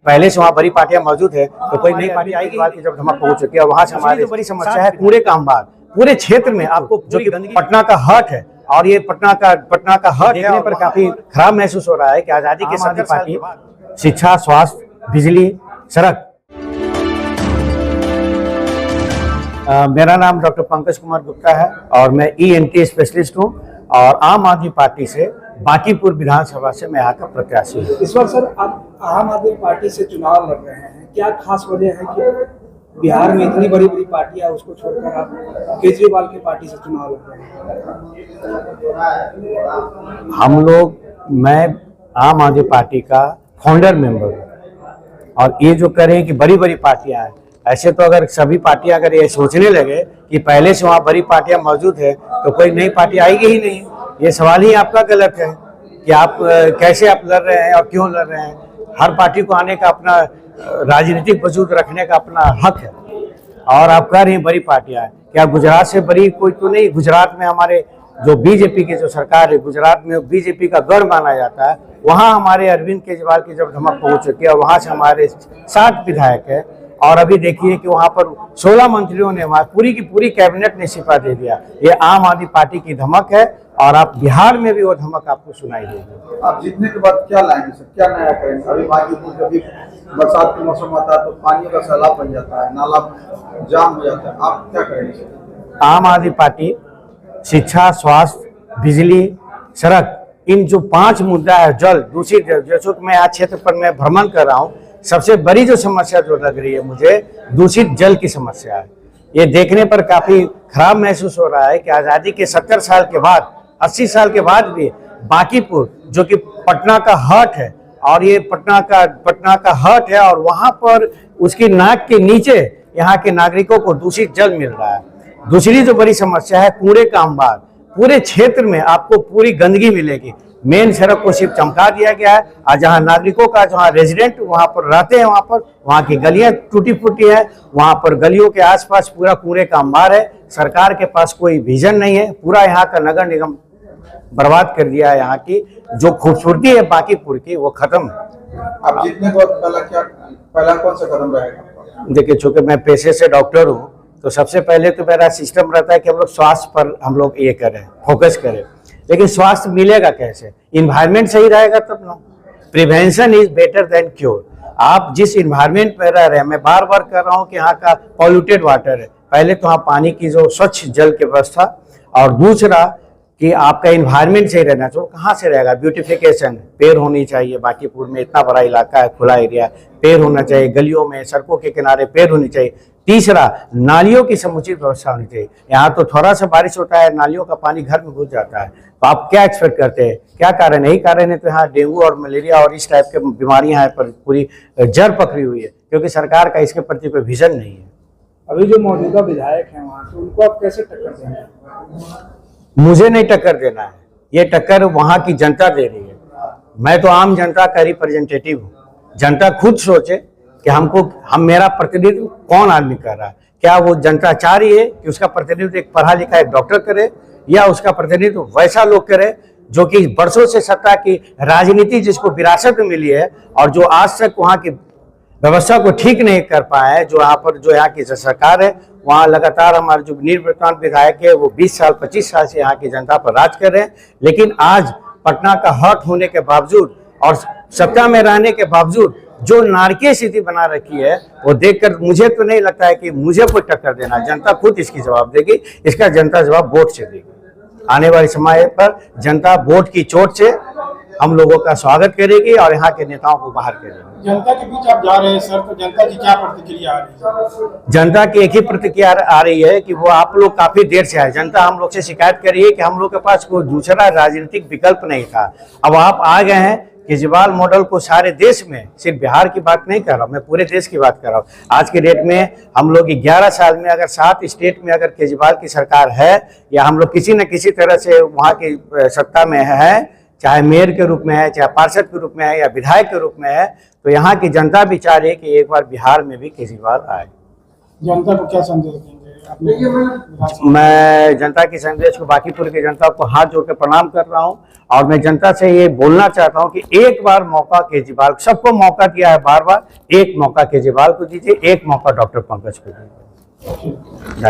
पहले से वहाँ बड़ी पार्टियां मौजूद है तो कोई नई पार्टी आएगी की जब धमक पहुंच चुकी है। वहाँ से हमारी बड़ी समस्या है कूड़े का अंबार पूरे क्षेत्र में आपको, जो कि पटना का हर्ट है और ये पटना का हर्ट देखने पर काफी खराब महसूस हो रहा है कि आजादी के 70 साल के बाद शिक्षा, स्वास्थ्य, बिजली, सड़क। मेरा नाम डॉक्टर पंकज कुमार गुप्ता है और मैं ENT स्पेशलिस्ट हूँ और आम आदमी पार्टी से बांकीपुर विधानसभा से मैं यहाँ का प्रत्याशी हूँ। इस बार सर आप आम आदमी पार्टी से चुनाव लड़ रहे हैं, क्या खास वजह है कि बिहार में इतनी बड़ी बड़ी पार्टियां उसको छोड़कर आप केजरीवाल की पार्टी से चुनाव लड़ रहे हैं? हम लोग, मैं आम आदमी पार्टी का फाउंडर मेंबर हूँ और ये जो करें कि बड़ी बड़ी पार्टियां हैं, ऐसे तो अगर सभी पार्टियां अगर ये सोचने लगे कि पहले से वहाँ बड़ी पार्टियां मौजूद है तो कोई नई पार्टी आएगी ही नहीं। ये सवाल ही आपका गलत है कि आप कैसे आप लड़ रहे हैं और क्यों लड़ रहे हैं। हर पार्टी को आने का अपना राजनीतिक वजूद रखने का अपना हक है और आप कह रहे हैं बड़ी पार्टियां हैं, क्या गुजरात से बड़ी कोई तो नहीं। गुजरात में हमारे जो बीजेपी की जो सरकार है, गुजरात में बीजेपी का गढ़ माना जाता है, वहाँ हमारे अरविंद केजरीवाल की जब धमक पहुंच चुकी है, वहाँ से हमारे 60 विधायक है और अभी देखिए कि वहाँ पर 16 मंत्रियों ने, वहाँ पूरी की पूरी कैबिनेट ने इस्तीफा दे दिया। ये आम आदमी पार्टी की धमक है और आप बिहार में भी वो धमक आपको सुनाई देगी। आप जीतने के बाद क्या लाएंगे सर, क्या नया करेंगे? अभी बांकीपुर जब भी बरसात के मौसम आता है तो पानी का सैलाब बन जाता है, नाला जाम हो जाता है, आप क्या करेंगे सर? आम आदमी पार्टी शिक्षा, स्वास्थ्य, बिजली, सड़क, इन जो 5 मुद्दा है, जल, दूषित जल, जैसे कि मैं आज क्षेत्र पर मैं भ्रमण कर रहा हूँ, सबसे बड़ी जो समस्या जो लग रही है मुझे, दूषित जल की समस्या है। ये देखने पर काफी खराब महसूस हो रहा है कि आजादी के 70 साल के बाद, 80 साल के बाद भी बांकीपुर जो कि पटना का हर्ट है और ये पटना का हर्ट है और वहां पर उसकी नाक के नीचे यहाँ के नागरिकों को दूषित जल मिल रहा है। दूसरी जो बड़ी समस्या है कूड़े का अंबार, पूरे क्षेत्र में आपको पूरी गंदगी मिलेगी। मेन सड़क को सिर्फ चमका दिया गया है और जहाँ नागरिकों का, जहाँ रेजिडेंट वहाँ पर रहते हैं, वहाँ की गलियां टूटी फूटी है, वहाँ पर गलियों के आसपास पूरा कूड़े का अंबार है। सरकार के पास कोई विजन नहीं है, पूरा यहाँ का नगर निगम बर्बाद कर दिया है। यहाँ की जो खूबसूरती है बांकीपुर की वो खत्म है। आप जीतने के बाद पहला कौन सा कदम रहेगा? देखिए, चूंकि मैं पेशे से डॉक्टर हूँ तो सबसे पहले तो मेरा सिस्टम रहता है कि हम लोग स्वास्थ्य पर हम लोग ये करें, फोकस करें। लेकिन स्वास्थ्य मिलेगा कैसे? इन्वायरमेंट सही रहेगा तब ना। Prevention is better than cure. आप जिस इन्वायरमेंट में रह रहे हैं, मैं बार बार कर रहा हूँ कि यहाँ का पॉल्यूटेड वाटर है, पहले तो वहाँ पानी की जो स्वच्छ जल की व्यवस्था, और दूसरा कि आपका इन्वायरमेंट सही रहना चाहिए। कहाँ से रहेगा? ब्यूटिफिकेशन, पेड़ होनी चाहिए। बांकीपुर में इतना बड़ा इलाका है, खुला एरिया, पेड़ होना चाहिए। गलियों में, सड़कों के किनारे पेड़ होनी चाहिए। तीसरा, नालियों की समुचित व्यवस्था होनी चाहिए। यहाँ तो थोड़ा सा बारिश होता है, नालियों का पानी घर में घुस जाता है। तो आप क्या एक्सपेक्ट करते हैं? क्या कारण है? यही कारण है तो यहाँ डेंगू और मलेरिया और इस टाइप के बीमारियां हैं पर पूरी जड़ पकड़ी हुई है, क्योंकि सरकार का इसके प्रति कोई विजन नहीं है। अभी जो मौजूदा विधायक हैं वहाँ, तो उनको आप कैसे टक्कर देंगे? मुझे नहीं टक्कर देना है, ये टक्कर वहाँ की जनता दे रही है। मैं तो आम जनता का रिप्रेजेंटेटिव हूँ। जनता खुद सोचे कि मेरा प्रतिनिधित्व कौन आदमी कर रहा है। क्या वो जनता चाह रही है कि उसका प्रतिनिधित्व एक पढ़ा लिखा एक डॉक्टर करे, या उसका प्रतिनिधित्व वैसा लोग करे जो कि वर्षों से सत्ता की राजनीति जिसको विरासत में मिली है और जो आज तक वहाँ की व्यवस्था को ठीक नहीं कर पाए, जो यहाँ की सरकार है, वहाँ लगातार हमारे जो निवर्तमान विधायक है वो 20 साल 25 साल से यहाँ की जनता पर राज कर रहे हैं। लेकिन आज पटना का हर्ट होने के बावजूद और सत्ता में रहने के बावजूद जो नारकीय स्थिति बना रखी है, वो देखकर मुझे तो नहीं लगता है कि मुझे कोई टक्कर देना। जनता खुद इसकी जवाब देगी, इसका जनता जवाब वोट से देगी। आने वाले समय पर जनता वोट की चोट से हम लोगों का स्वागत करेगी और यहाँ के नेताओं को बाहर करेगी। जनता के बीच आप जा रहे हैं सर, तो जनता की क्या प्रतिक्रिया आ रही है? जनता की एक ही प्रतिक्रिया आ रही है कि वो आप लोग काफी देर से आए। जनता हम लोग से शिकायत कर रही है कि हम लोग के पास कोई दूसरा राजनीतिक विकल्प नहीं था। अब आप आ गए हैं। केजरीवाल मॉडल को सारे देश में, सिर्फ बिहार की बात नहीं कर रहा हूँ, मैं पूरे देश की बात कर रहा हूँ। आज के डेट में हम लोग 11 साल में अगर 7 स्टेट में अगर केजरीवाल की सरकार है, या हम लोग किसी न किसी तरह से वहाँ की सत्ता में है, चाहे मेयर के रूप में है, चाहे पार्षद के रूप में है, या विधायक के रूप में है, तो यहाँ की जनता भी चाह रही है कि एक बार बिहार में भी केजरीवाल आए। जनता को क्या संदेश देंगे? मैं जनता की संदेश को बांकीपुर की जनता को हाथ जोड़ के प्रणाम कर रहा हूं और मैं जनता से ये बोलना चाहता हूं कि एक बार मौका केजरीवाल, सबको मौका दिया है बार बार, एक मौका केजरीवाल को दीजिए, एक मौका डॉक्टर पंकज को दीजिए।